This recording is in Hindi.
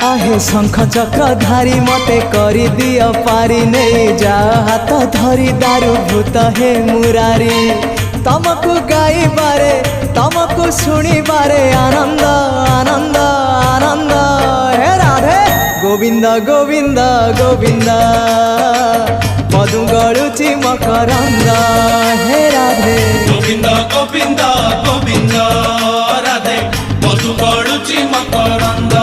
आहे शंख चक्र धारी मते करी दियो पारी नहीं जा हाथ धरी दारू भूत हे मुरारी तमको गाइबारे तमको शुणिबारे आनंद आनंद आनंद हे राधे गोविंद गोविंद गोविंद मधु गलुची मकरंद हे राधे गोविंद गोविंद गोविंद राधे मधु गलुची मकरंद